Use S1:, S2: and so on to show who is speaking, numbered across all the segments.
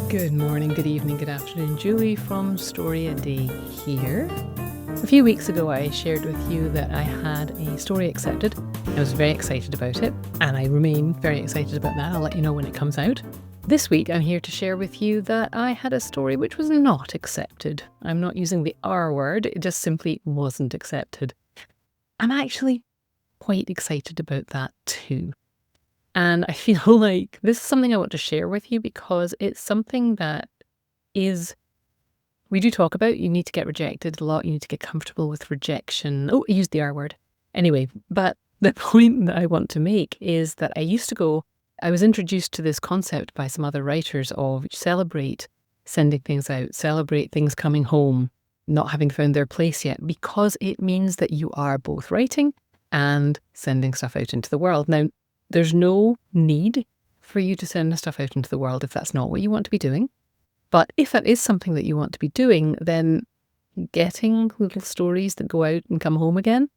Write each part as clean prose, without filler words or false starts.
S1: Good morning, good evening, good afternoon. Julie from StoryADay here. A few weeks ago, I shared with you that I had a story accepted. I was very excited about it, and I remain very excited about that. I'll let you know when it comes out. This week, I'm here to share with you that I had a story which was not accepted. I'm not using the R word, it just simply wasn't accepted. I'm actually quite excited about that too. And I feel like this is something I want to share with you because it's something that we do talk about. You need to get rejected a lot. You need to get comfortable with rejection. Oh, I used the R word. Anyway, but the point that I want to make is that I was introduced to this concept by some other writers of celebrate sending things out, celebrate things coming home, not having found their place yet, because it means that you are both writing and sending stuff out into the world. Now, there's no need for you to send stuff out into the world if that's not what you want to be doing. But if that is something that you want to be doing, then getting little stories that go out and come home again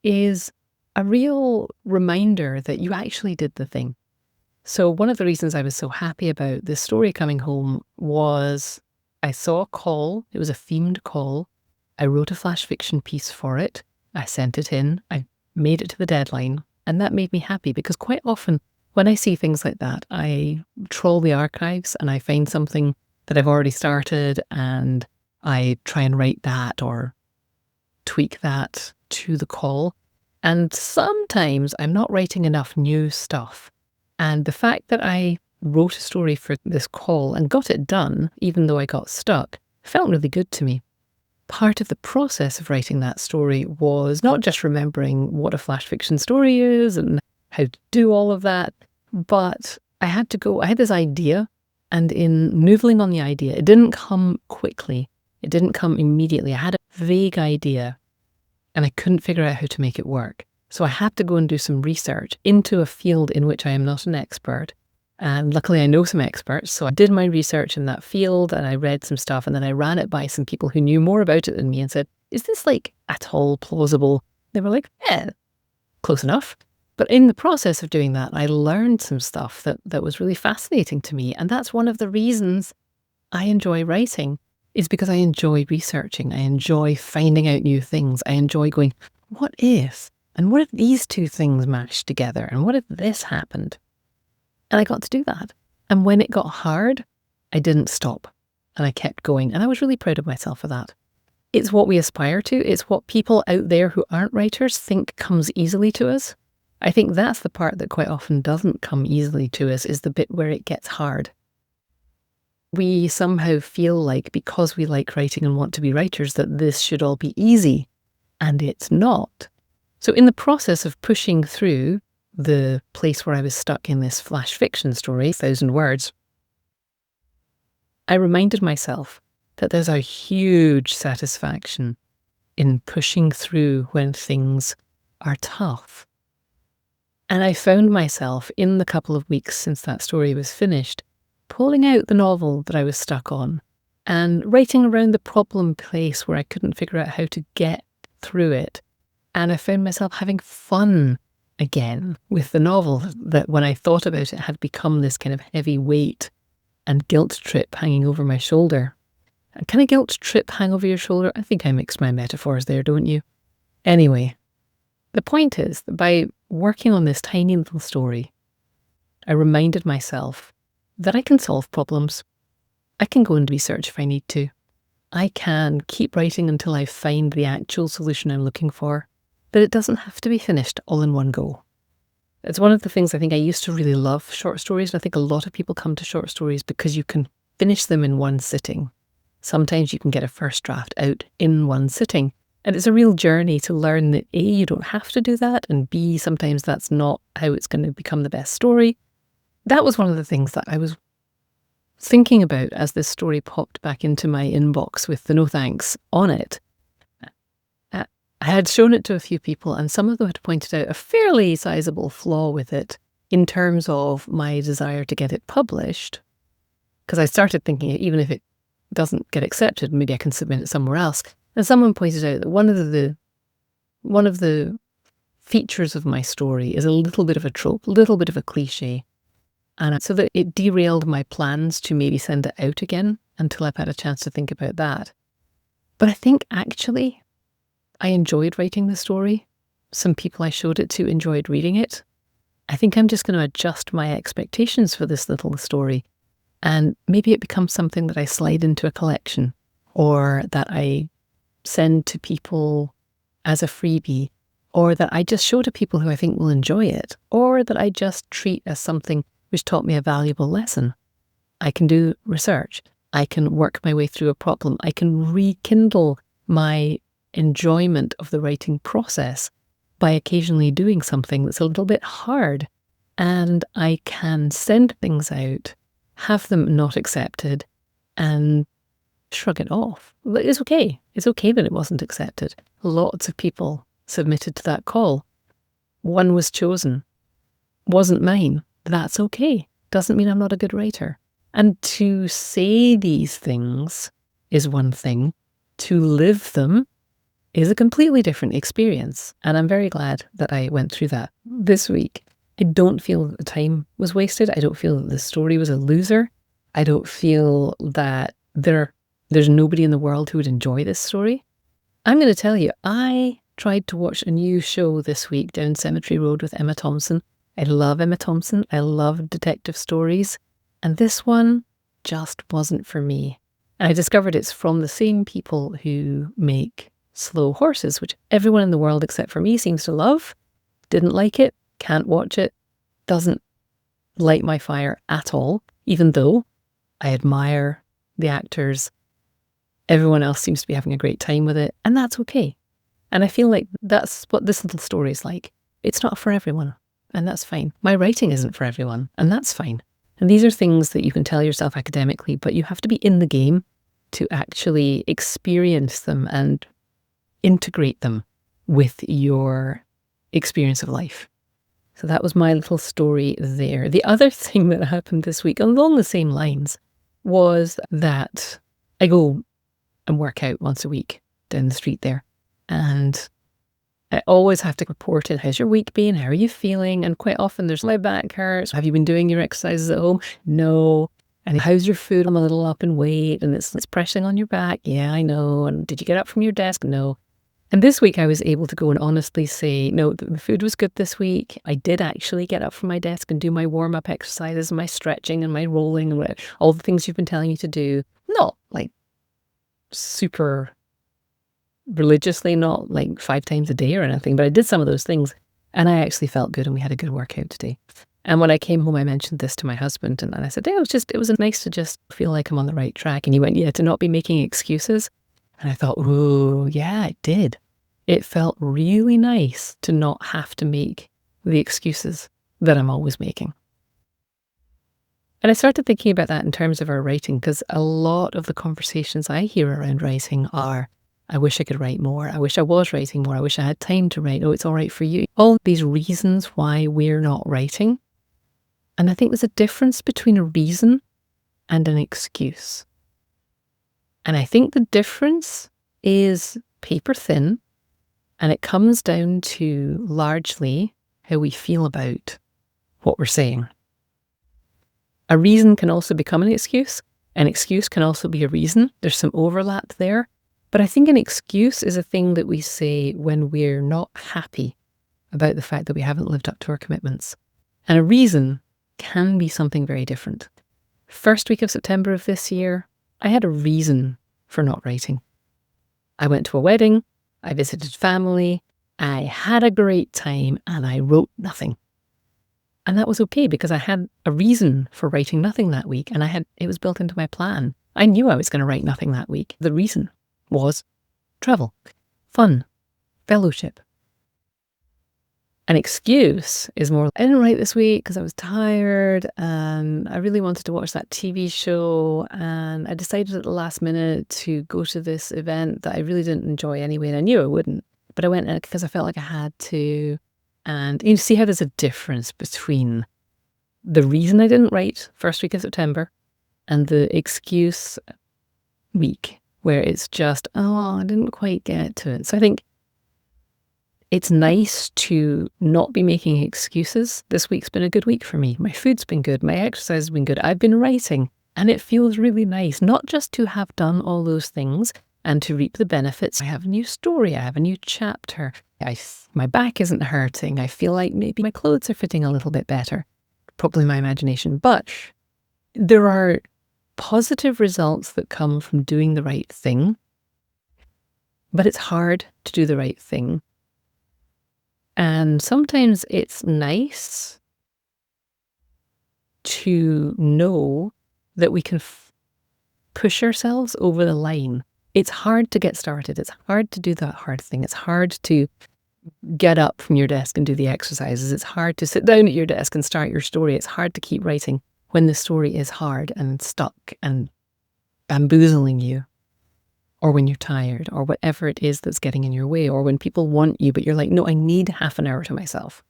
S1: is a real reminder that you actually did the thing. So one of the reasons I was so happy about this story coming home was I saw a call. It was a themed call. I wrote a flash fiction piece for it. I sent it in. I made it to the deadline. And that made me happy because quite often when I see things like that, I troll the archives and I find something that I've already started and I try and write that or tweak that to the call. And sometimes I'm not writing enough new stuff. And the fact that I wrote a story for this call and got it done, even though I got stuck, felt really good to me. Part of the process of writing that story was not just remembering what a flash fiction story is and how to do all of that, but I had this idea, and in noodling on the idea, it didn't come quickly. It didn't come immediately. I had a vague idea and I couldn't figure out how to make it work. So I had to go and do some research into a field in which I am not an expert. And luckily I know some experts, so I did my research in that field and I read some stuff and then I ran it by some people who knew more about it than me and said, is this at all plausible? They were like, yeah, close enough. But in the process of doing that, I learned some stuff that was really fascinating to me. And that's one of the reasons I enjoy writing, is because I enjoy researching. I enjoy finding out new things. I enjoy going, what if? And what if these two things mashed together? And what if this happened? And I got to do that. And when it got hard, I didn't stop and I kept going. And I was really proud of myself for that. It's what we aspire to. It's what people out there who aren't writers think comes easily to us. I think that's the part that quite often doesn't come easily to us, is the bit where it gets hard. We somehow feel like because we like writing and want to be writers that this should all be easy, and it's not. So in the process of pushing through the place where I was stuck in this flash fiction story, 1,000 words, I reminded myself that there's a huge satisfaction in pushing through when things are tough. And I found myself in the couple of weeks since that story was finished, pulling out the novel that I was stuck on and writing around the problem place where I couldn't figure out how to get through it. And I found myself having fun again with the novel that when I thought about it had become this kind of heavy weight and guilt trip hanging over my shoulder. And can a guilt trip hang over your shoulder? I think I mixed my metaphors there, don't you? Anyway, the point is that by working on this tiny little story, I reminded myself that I can solve problems. I can go and research if I need to. I can keep writing until I find the actual solution I'm looking for. But it doesn't have to be finished all in one go. It's one of the things I think I used to really love short stories, and I think a lot of people come to short stories because you can finish them in one sitting. Sometimes you can get a first draft out in one sitting, and it's a real journey to learn that A, you don't have to do that, and B, sometimes that's not how it's going to become the best story. That was one of the things that I was thinking about as this story popped back into my inbox with the no thanks on it. I had shown it to a few people and some of them had pointed out a fairly sizable flaw with it in terms of my desire to get it published. Because I started thinking, even if it doesn't get accepted, maybe I can submit it somewhere else. And someone pointed out that one of the features of my story is a little bit of a trope, a little bit of a cliche. And so that it derailed my plans to maybe send it out again until I've had a chance to think about that. But I think actually I enjoyed writing the story. Some people I showed it to enjoyed reading it. I think I'm just going to adjust my expectations for this little story. And maybe it becomes something that I slide into a collection, or that I send to people as a freebie, or that I just show to people who I think will enjoy it, or that I just treat as something which taught me a valuable lesson. I can do research. I can work my way through a problem. I can rekindle my enjoyment of the writing process by occasionally doing something that's a little bit hard. And I can send things out, have them not accepted, and shrug it off. It's okay. It's okay that it wasn't accepted. Lots of people submitted to that call. One was chosen. Wasn't mine. That's okay. Doesn't mean I'm not a good writer. And to say these things is one thing. To live them is a completely different experience. And I'm very glad that I went through that this week. I don't feel that the time was wasted. I don't feel that the story was a loser. I don't feel that there's nobody in the world who would enjoy this story. I'm going to tell you, I tried to watch a new show this week, Down Cemetery Road with Emma Thompson. I love Emma Thompson. I love detective stories. And this one just wasn't for me. And I discovered it's from the same people who make Slow Horses, which everyone in the world except for me seems to love. Didn't like it. Can't watch it. Doesn't light my fire at all, even though I admire the actors. Everyone else seems to be having a great time with it, and that's okay. And I feel like that's what this little story is like. It's not for everyone, and that's fine. My writing isn't for everyone, and that's fine. And these are things that you can tell yourself academically, but you have to be in the game to actually experience them and integrate them with your experience of life. So that was my little story there. The other thing that happened this week along the same lines was that I go and work out once a week down the street there. And I always have to report it. How's your week been? How are you feeling? And quite often there's my back hurts. Have you been doing your exercises at home? No. And how's your food? I'm a little up in weight and it's pressing on your back. Yeah, I know. And did you get up from your desk? No. And this week I was able to go and honestly say, no, the food was good this week. I did actually get up from my desk and do my warm-up exercises, my stretching and my rolling and all the things you've been telling me to do. Not like super religiously, not like 5 times a day or anything, but I did some of those things and I actually felt good and we had a good workout today. And when I came home, I mentioned this to my husband and I said, yeah, it was nice to just feel like I'm on the right track. And he went, yeah, to not be making excuses. And I thought, oh, yeah, it did. It felt really nice to not have to make the excuses that I'm always making. And I started thinking about that in terms of our writing, because a lot of the conversations I hear around writing are, I wish I could write more. I wish I was writing more. I wish I had time to write. Oh, it's all right for you. All these reasons why we're not writing. And I think there's a difference between a reason and an excuse. And I think the difference is paper thin, and it comes down to largely how we feel about what we're saying. A reason can also become an excuse. An excuse can also be a reason. There's some overlap there. But I think an excuse is a thing that we say when we're not happy about the fact that we haven't lived up to our commitments. And a reason can be something very different. First week of September of this year, I had a reason for not writing. I went to a wedding, I visited family, I had a great time, and I wrote nothing. And that was okay because I had a reason for writing nothing that week, and it was built into my plan. I knew I was going to write nothing that week. The reason was travel, fun, fellowship. An excuse is more, I didn't write this week because I was tired and I really wanted to watch that TV show and I decided at the last minute to go to this event that I really didn't enjoy anyway, and I knew I wouldn't, but I went because I felt like I had to. And you see how there's a difference between the reason I didn't write first week of September and the excuse week where it's just, oh, I didn't quite get to it. So I think It's nice to not be making excuses. This week's been a good week for me. My food's been good. My exercise has been good. I've been writing, and it feels really nice, not just to have done all those things and to reap the benefits. I have a new story. I have a new chapter. My back isn't hurting. I feel like maybe my clothes are fitting a little bit better. Probably my imagination. But there are positive results that come from doing the right thing. But it's hard to do the right thing. And sometimes it's nice to know that we can push ourselves over the line. It's hard to get started. It's hard to do that hard thing. It's hard to get up from your desk and do the exercises. It's hard to sit down at your desk and start your story. It's hard to keep writing when the story is hard and stuck and bamboozling you, or when you're tired, or whatever it is that's getting in your way, or when people want you, but you're like, no, I need half an hour to myself.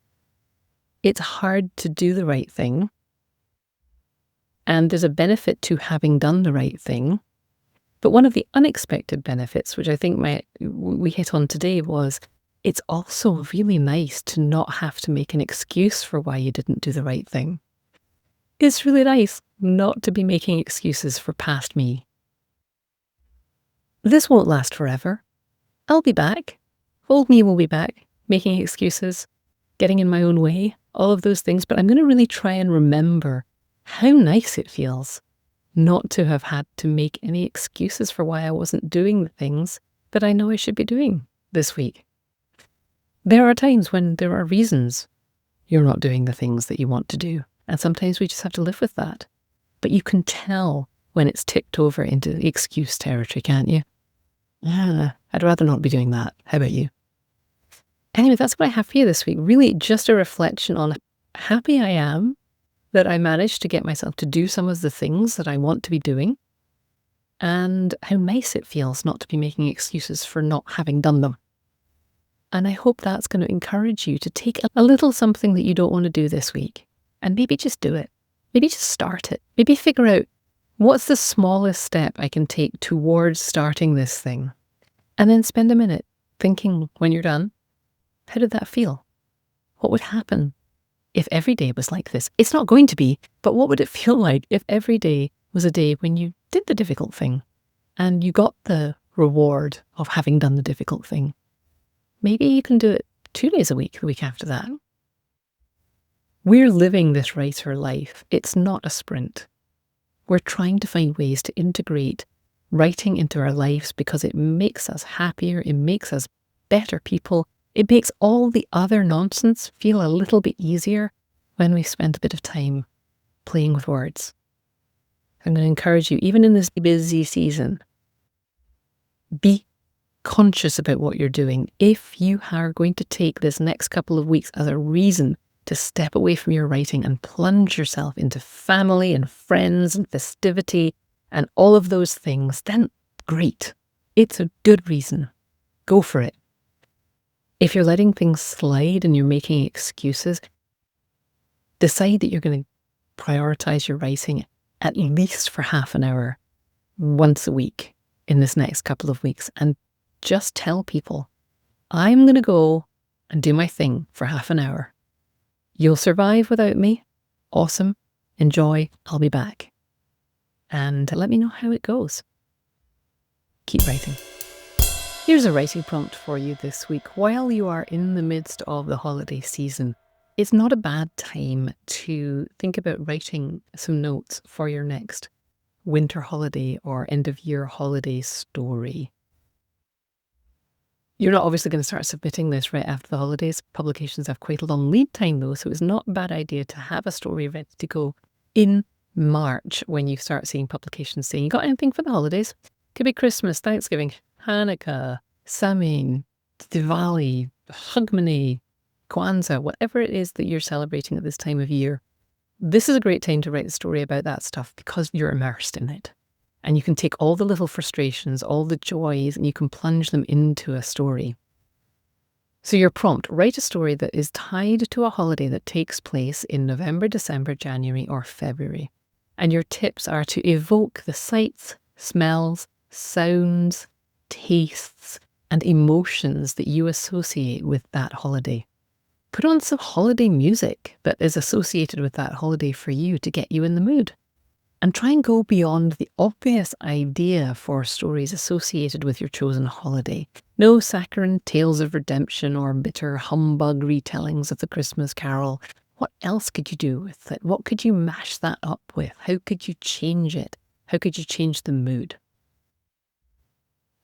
S1: It's hard to do the right thing. And there's a benefit to having done the right thing. But one of the unexpected benefits, which I think we hit on today, was it's also really nice to not have to make an excuse for why you didn't do the right thing. It's really nice not to be making excuses for past me. This won't last forever. I'll be back. Old me will be back, making excuses, getting in my own way, all of those things. But I'm going to really try and remember how nice it feels not to have had to make any excuses for why I wasn't doing the things that I know I should be doing this week. There are times when there are reasons you're not doing the things that you want to do. And sometimes we just have to live with that. But you can tell when it's ticked over into excuse territory, can't you? I'd rather not be doing that. How about you? Anyway, that's what I have for you this week. Really just a reflection on how happy I am that I managed to get myself to do some of the things that I want to be doing, and how nice it feels not to be making excuses for not having done them. And I hope that's going to encourage you to take a little something that you don't want to do this week and maybe just do it. Maybe just start it. Maybe figure out what's the smallest step I can take towards starting this thing. And then spend a minute thinking when you're done, how did that feel? What would happen if every day was like this? It's not going to be, but what would it feel like if every day was a day when you did the difficult thing and you got the reward of having done the difficult thing? Maybe you can do it 2 days a week, the week after that. We're living this writer life. It's not a sprint. We're trying to find ways to integrate writing into our lives because it makes us happier, it makes us better people, it makes all the other nonsense feel a little bit easier when we spend a bit of time playing with words. I'm going to encourage you, even in this busy season, be conscious about what you're doing. If you are going to take this next couple of weeks as a reason to step away from your writing and plunge yourself into family and friends and festivity and all of those things, then great. It's a good reason. Go for it. If you're letting things slide and you're making excuses, decide that you're going to prioritize your writing at least for half an hour once a week in this next couple of weeks, and just tell people, I'm going to go and do my thing for half an hour. You'll survive without me. Awesome. Enjoy. I'll be back. And let me know how it goes. Keep writing. Here's a writing prompt for you this week. While you are in the midst of the holiday season, it's not a bad time to think about writing some notes for your next winter holiday or end of year holiday story. You're not obviously going to start submitting this right after the holidays. Publications have quite a long lead time though, so it's not a bad idea to have a story ready to go in March when you start seeing publications saying, you got anything for the holidays? Could be Christmas, Thanksgiving, Hanukkah, Samhain, Diwali, Hagmanay, Kwanzaa, whatever it is that you're celebrating at this time of year. This is a great time to write a story about that stuff because you're immersed in it. And you can take all the little frustrations, all the joys, and you can plunge them into a story. So your prompt, write a story that is tied to a holiday that takes place in November, December, January, or February. And your tips are to evoke the sights, smells, sounds, tastes, and emotions that you associate with that holiday. Put on some holiday music that is associated with that holiday for you to get you in the mood. And try and go beyond the obvious idea for stories associated with your chosen holiday. No saccharine tales of redemption or bitter humbug retellings of the Christmas Carol. What else could you do with it? What could you mash that up with? How could you change it? How could you change the mood?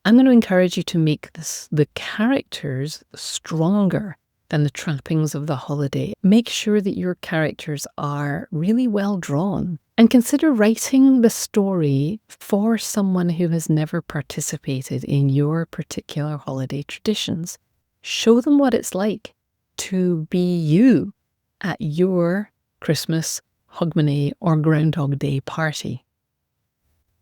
S1: I'm going to encourage you to make the characters stronger than the trappings of the holiday. Make sure that your characters are really well drawn. And consider writing the story for someone who has never participated in your particular holiday traditions. Show them what it's like to be you at your Christmas, Hogmanay, or Groundhog Day party.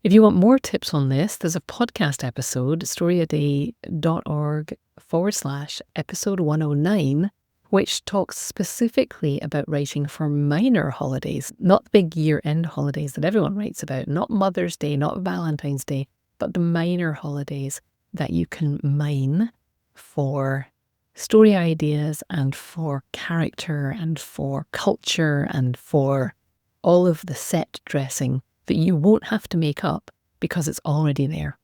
S1: If you want more tips on this, there's a podcast episode, storyaday.org/episode 109, which talks specifically about writing for minor holidays, not the big year-end holidays that everyone writes about, not Mother's Day, not Valentine's Day, but the minor holidays that you can mine for story ideas and for character and for culture and for all of the set dressing that you won't have to make up because it's already there.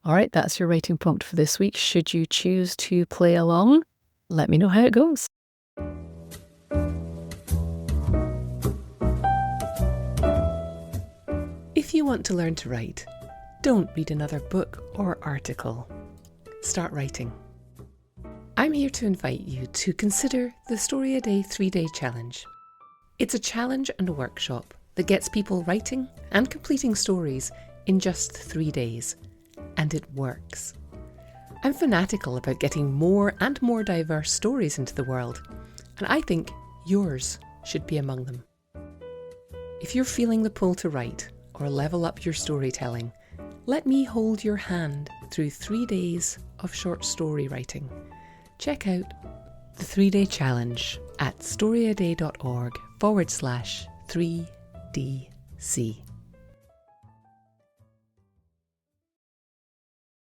S1: All right, that's your writing prompt for this week. Should you choose to play along, let me know how it goes. If you want to learn to write, don't read another book or article. Start writing. I'm here to invite you to consider the StoryADay 3-Day Challenge. It's a challenge and a workshop that gets people writing and completing stories in just 3 days. And it works. I'm fanatical about getting more and more diverse stories into the world, and I think yours should be among them. If you're feeling the pull to write or level up your storytelling, let me hold your hand through 3 days of short story writing. Check out the 3-Day Challenge at storyaday.org/3DC.